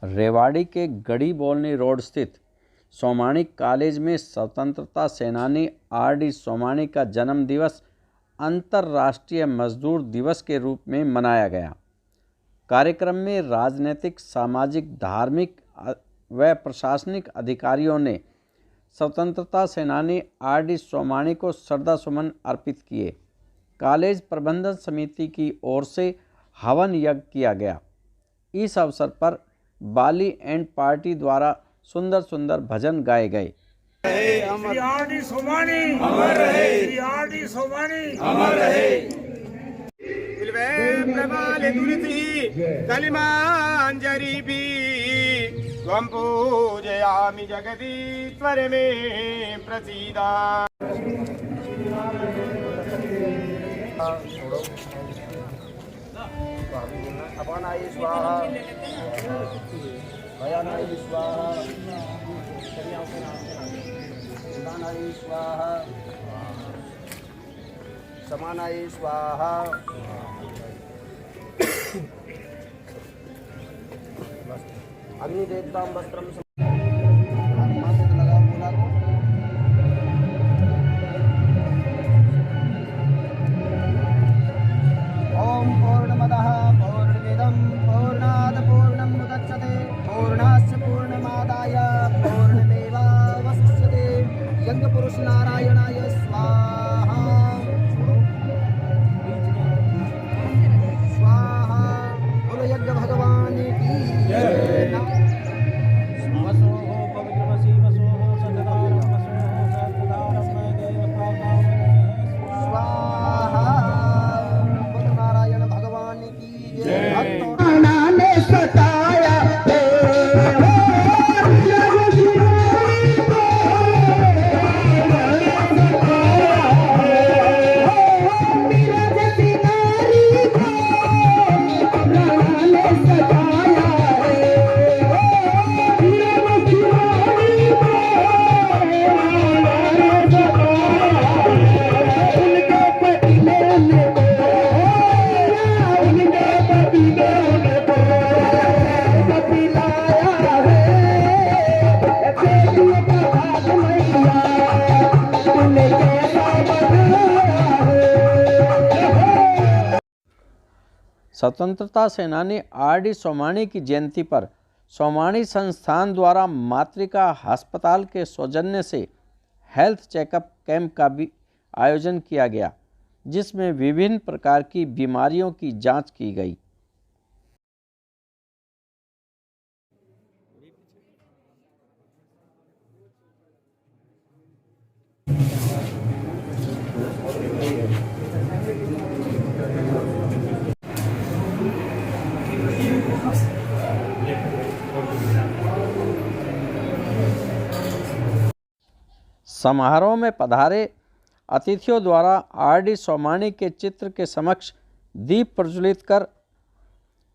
रेवाड़ी के गढ़ी बॉलनी रोड स्थित सोमाणी कॉलेज में स्वतंत्रता सेनानी आर.डी. सोमाणी का जन्म दिवस अंतर्राष्ट्रीय मजदूर दिवस के रूप में मनाया गया। कार्यक्रम में राजनीतिक, सामाजिक, धार्मिक व प्रशासनिक अधिकारियों ने स्वतंत्रता सेनानी आर.डी. सोमाणी को श्रद्धासुमन अर्पित किए। कॉलेज प्रबंधन समिति की ओर से हवन यज्ञ किया गया। इस अवसर पर बाली एंड पार्टी द्वारा सुंदर सुंदर भजन गाए गए। श्री आर.डी. सोमाणी अमर रहे, श्री आर.डी. सोमाणी अमर रहे। प्रबाले दुरिति कलिमांजरी भी त्वं पूजयामि जगति त्वरे मे प्रसीदा। अपानाय स्वाहा, भयानाय स्वाहा, समानाय स्वाहा, समानाय स्वाहा। अग्निदेवतां वस्त्रं ओम पूर्णमदः पूर्णमिदं पूर्णात् पूर्णमुदच्यते पूर्णस्य पूर्णमादाय पूर्णमेवावशिष्यते। यज्ञपुरुष नारायणाय स्वाहा स्वाहा। बोलो यज्ञ भगवान की जय। स्वतंत्रता सेनानी आर.डी. सोमाणी की जयंती पर सोमाणी संस्थान द्वारा मातृका अस्पताल के सौजन्य से हेल्थ चेकअप कैंप का भी आयोजन किया गया, जिसमें विभिन्न प्रकार की बीमारियों की जांच की गई। समारोह में पधारे अतिथियों द्वारा आर.डी. सोमाणी के चित्र के समक्ष दीप प्रज्वलित कर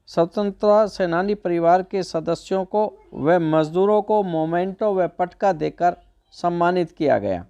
स्वतंत्रता सेनानी परिवार के सदस्यों को व मजदूरों को मोमेंटो व पटका देकर सम्मानित किया गया।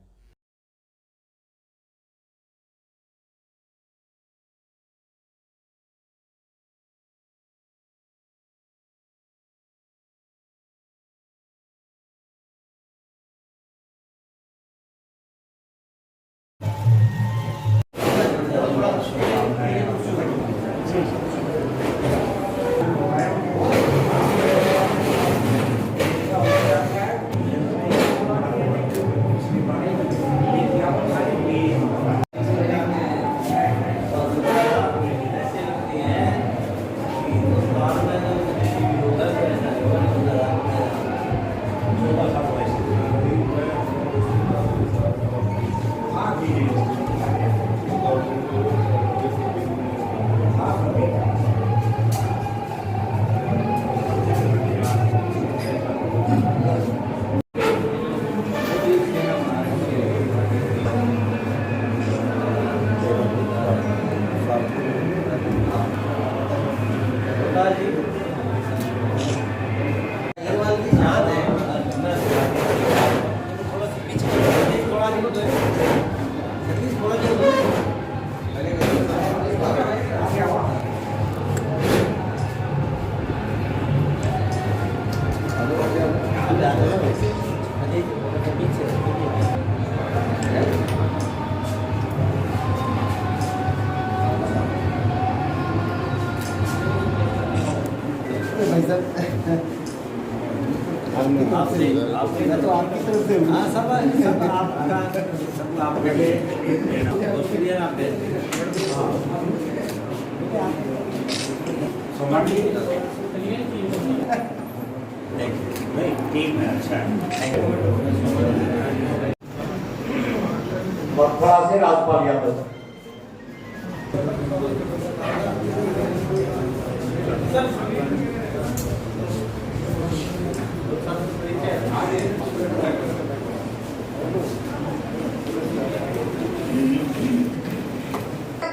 थोड़ा से राजपाल यादव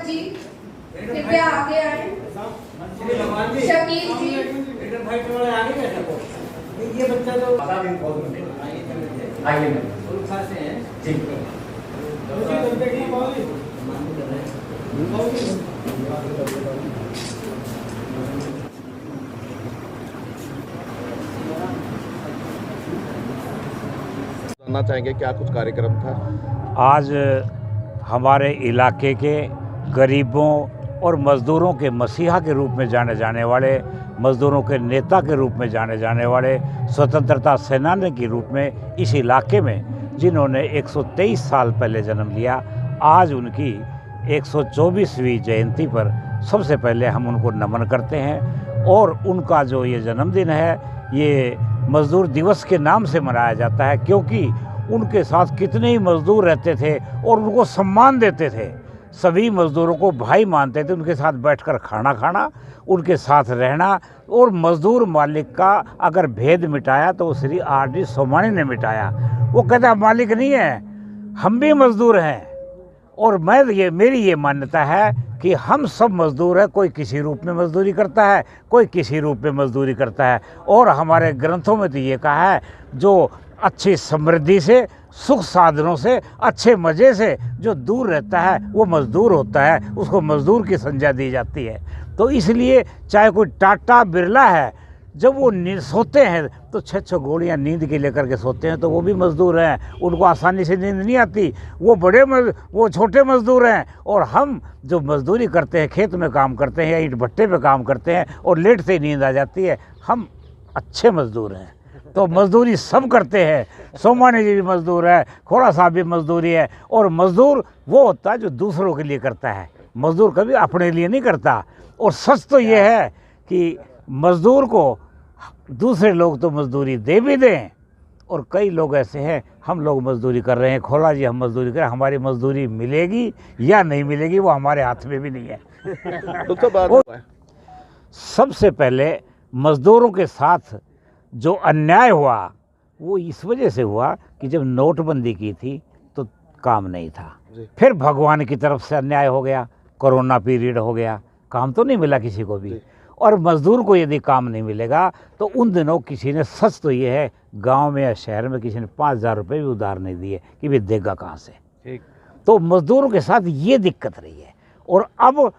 जी कृपया आगे आए। शकील जी ये बच्चा तो आइए ठीक जानना चाहेंगे क्या कुछ कार्यक्रम था? आज हमारे इलाके के गरीबों और मज़दूरों के मसीहा के रूप में जाने जाने वाले, मज़दूरों के नेता के रूप में जाने जाने वाले, स्वतंत्रता सेनानी के रूप में इस इलाके में जिन्होंने 123 साल पहले जन्म लिया, आज उनकी 124वीं जयंती पर सबसे पहले हम उनको नमन करते हैं। और उनका जो ये जन्मदिन है ये मज़दूर दिवस के नाम से मनाया जाता है, क्योंकि उनके साथ कितने ही मज़दूर रहते थे और उनको सम्मान देते थे। सभी मज़दूरों को भाई मानते थे, उनके साथ बैठकर खाना खाना, उनके साथ रहना। और मज़दूर मालिक का अगर भेद मिटाया तो श्री आर.डी. सोमानी ने मिटाया। वो कहता मालिक नहीं है, हम भी मज़दूर हैं। और मेरी ये मान्यता है कि हम सब मज़दूर हैं। कोई किसी रूप में मज़दूरी करता है, कोई किसी रूप में मज़दूरी करता है। और हमारे ग्रंथों में तो ये कहा है, जो अच्छी समृद्धि से, सुख साधनों से, अच्छे मज़े से जो दूर रहता है वो मज़दूर होता है, उसको मज़दूर की संज्ञा दी जाती है। तो इसलिए चाहे कोई टाटा बिरला है, जब वो सोते हैं तो 6-6 गोलियां नींद के लेकर के सोते हैं, तो वो भी मज़दूर हैं। उनको आसानी से नींद नहीं आती, वो छोटे मज़दूर हैं। और हम जो मज़दूरी करते हैं, खेत में काम करते हैं या ईंट भट्टे पे काम करते हैं और लेटते ही नींद आ जाती है, हम अच्छे मज़दूर हैं। तो मज़दूरी सब करते हैं। सोमानी जी भी मज़दूर है, खोड़ा साहब भी मज़दूरी है। और मज़दूर वो होता है जो दूसरों के लिए करता है, मज़दूर कभी अपने लिए नहीं करता। और सच तो ये है कि मज़दूर को दूसरे लोग तो मज़दूरी दे भी दें, और कई लोग ऐसे हैं, हम लोग मज़दूरी कर रहे हैं, खोला जी हम मज़दूरी कर रहे हैं, हमारी मज़दूरी मिलेगी या नहीं मिलेगी वो हमारे हाथ में भी नहीं है। तो सबसे पहले मज़दूरों के साथ जो अन्याय हुआ वो इस वजह से हुआ कि जब नोटबंदी की थी तो काम नहीं था। फिर भगवान की तरफ से अन्याय हो गया, कोरोना पीरियड हो गया, काम तो नहीं मिला किसी को भी। और मज़दूर को यदि काम नहीं मिलेगा तो उन दिनों किसी ने, सच तो ये है, गांव में या शहर में किसी ने 5,000 रुपये भी उधार नहीं दिए कि वे देगा कहाँ से। तो मज़दूरों के साथ ये दिक्कत रही है। और अब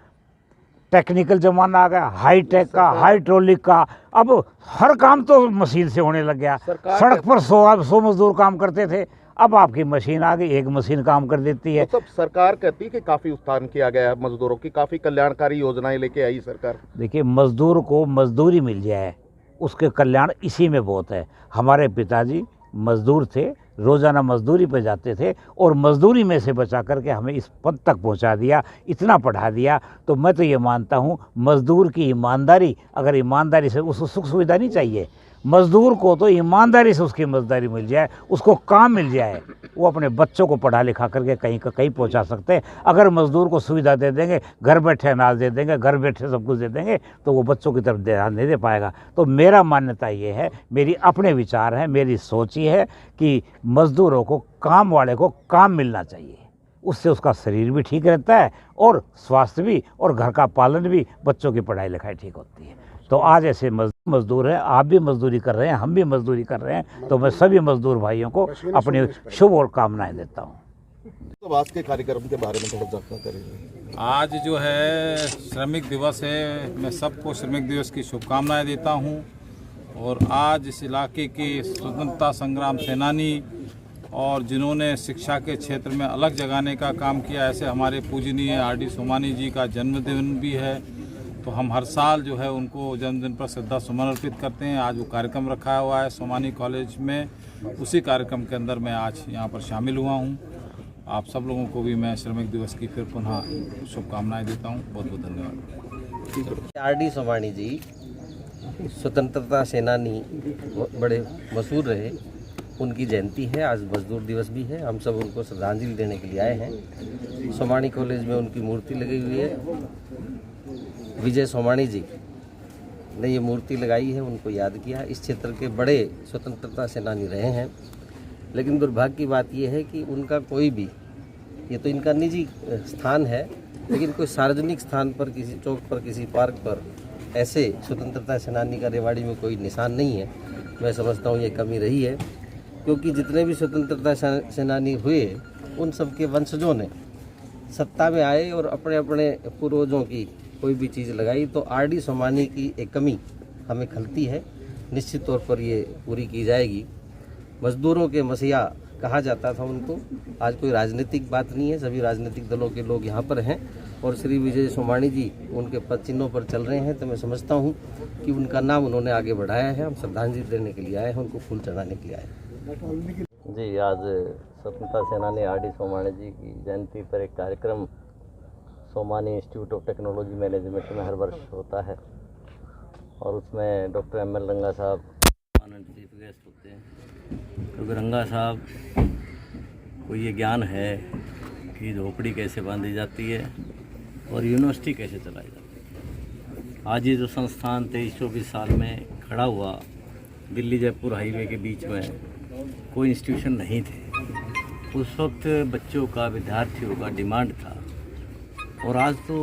टेक्निकल ज़माना आ गया, हाईटेक का, हाइड्रोलिक का, अब हर काम तो मशीन से होने लग गया। सड़क पर 100 मज़दूर काम करते थे, अब आपकी मशीन आ गई, एक मशीन काम कर देती है। तो सरकार कहती है कि काफ़ी उत्थान किया गया है मज़दूरों की, काफ़ी कल्याणकारी योजनाएं लेके आई सरकार। देखिए, मज़दूर को मज़दूरी मिल जाए उसके कल्याण इसी में बहुत है। हमारे पिताजी मज़दूर थे, रोज़ाना मज़दूरी पे जाते थे और मज़दूरी में से बचा करके हमें इस पद तक पहुंचा दिया, इतना पढ़ा दिया। तो मैं तो ये मानता हूँ, मज़दूर की ईमानदारी, अगर ईमानदारी से उसको सुख सुविधा नहीं चाहिए, मज़दूर को तो ईमानदारी से उसकी मज़दूरी मिल जाए, उसको काम मिल जाए, वो अपने बच्चों को पढ़ा लिखा करके कहीं का कहीं पहुंचा सकते हैं। अगर मज़दूर को सुविधा दे देंगे, घर बैठे अनाज दे देंगे, घर बैठे सब कुछ दे देंगे, तो वो बच्चों की तरफ ध्यान नहीं दे पाएगा। तो मेरा मान्यता ये है, मेरी अपने विचार है, मेरी सोच ये है कि मज़दूरों को, काम वाले को काम मिलना चाहिए। उससे उसका शरीर भी ठीक रहता है और स्वास्थ्य भी, और घर का पालन भी, बच्चों की पढ़ाई लिखाई ठीक होती है। तो आज ऐसे मज़दूर हैं, आप भी मज़दूरी कर रहे हैं, हम भी मज़दूरी कर रहे हैं। तो मैं सभी मज़दूर भाइयों को अपनी शुभ और कामनाएं देता हूँ। तो आज के कार्यक्रम के बारे में थोड़ा जानना करेंगे। आज जो है श्रमिक दिवस है, मैं सबको श्रमिक दिवस की शुभकामनाएं देता हूं। और आज इस इलाके के स्वतंत्रता संग्राम सेनानी और जिन्होंने शिक्षा के क्षेत्र में अलग जगाने का काम किया, ऐसे हमारे पूजनीय आर.डी. सोमानी जी का जन्मदिन भी है। तो हम हर साल जो है उनको जन्मदिन पर श्रद्धा सुमन अर्पित करते हैं। आज वो कार्यक्रम रखा हुआ है सोमानी कॉलेज में, उसी कार्यक्रम के अंदर मैं आज यहाँ पर शामिल हुआ हूँ। आप सब लोगों को भी मैं श्रमिक दिवस की फिर पुनः शुभकामनाएं देता हूँ। बहुत बहुत धन्यवाद। आर.डी. सोमानी जी स्वतंत्रता सेनानी बड़े मशहूर रहे, उनकी जयंती है। आज मजदूर दिवस भी है। हम सब उनको श्रद्धांजलि देने के लिए आए हैं। सोमानी कॉलेज में उनकी मूर्ति लगी हुई है। विजय सोमानी जी ने ये मूर्ति लगाई है, उनको याद किया। इस क्षेत्र के बड़े स्वतंत्रता सेनानी रहे हैं, लेकिन दुर्भाग्य की बात यह है कि उनका कोई भी, ये तो इनका निजी स्थान है, लेकिन कोई सार्वजनिक स्थान पर, किसी चौक पर, किसी पार्क पर ऐसे स्वतंत्रता सेनानी का रेवाड़ी में कोई निशान नहीं है। मैं समझता हूँ ये कमी रही है, क्योंकि जितने भी स्वतंत्रता सेनानी हुए उन सब के वंशजों ने सत्ता में आए और अपने अपने पूर्वजों की कोई भी चीज़ लगाई, तो आर.डी. सोमानी की एक कमी हमें खलती है। निश्चित तौर पर ये पूरी की जाएगी। मजदूरों के मसीहा कहा जाता था उनको। आज कोई राजनीतिक बात नहीं है, सभी राजनीतिक दलों के लोग यहाँ पर हैं और श्री विजय सोमानी जी उनके पद चिन्हों पर चल रहे हैं। तो मैं समझता हूँ कि उनका नाम उन्होंने आगे बढ़ाया है। हम श्रद्धांजलि देने के लिए आए हैं, उनको फूल चढ़ाने के लिए आए हैं। जी, आज स्वतंत्रता सेनानी आर.डी. सोमानी जी की जयंती पर एक कार्यक्रम Somani institute of technology management में हर वर्ष होता है और उसमें डॉक्टर एम.एल. रंगा साहब आनंद चीफ गेस्ट होते हैं। क्योंकि रंगा साहब को ये ज्ञान है कि झोपड़ी कैसे बांधी जाती है और यूनिवर्सिटी कैसे चलाई जाती है। आज ये जो संस्थान 23-24 साल में खड़ा हुआ, दिल्ली जयपुर हाईवे के बीच में कोई इंस्टीट्यूशन नहीं थे। उस वक्त बच्चों का, विद्यार्थियों का डिमांड था और आज तो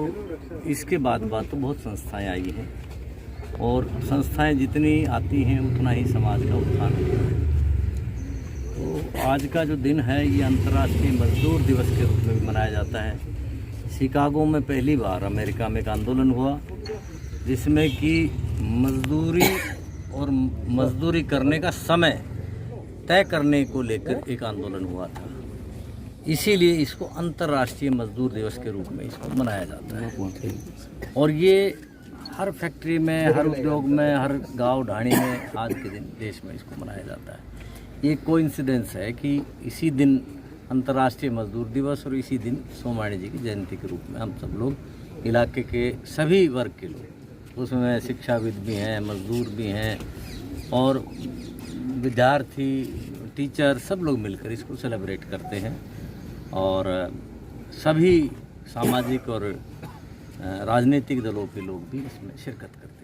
इसके बाद तो बहुत संस्थाएं आई हैं और संस्थाएं जितनी आती हैं उतना ही समाज का उत्थान होता है। तो आज का जो दिन है ये अंतर्राष्ट्रीय मजदूर दिवस के रूप में भी मनाया जाता है। शिकागो में पहली बार अमेरिका में एक आंदोलन हुआ जिसमें कि मजदूरी और मजदूरी करने का समय तय करने को लेकर एक आंदोलन हुआ था। इसीलिए इसको अंतर्राष्ट्रीय मजदूर दिवस के रूप में इसको मनाया जाता है। और ये हर फैक्ट्री में, हर उद्योग में, हर गांव ढाणी में आज के दिन देश में इसको मनाया जाता है। ये कोइंसिडेंस है कि इसी दिन अंतर्राष्ट्रीय मजदूर दिवस और इसी दिन सोमानी जी की जयंती के रूप में हम सब लोग इलाके के सभी वर्ग के लोग, उसमें शिक्षाविद भी हैं, मजदूर भी हैं और विद्यार्थी, टीचर, सब लोग मिलकर इसको सेलिब्रेट करते हैं। और सभी सामाजिक और राजनीतिक दलों के लोग भी इसमें शिरकत करते हैं।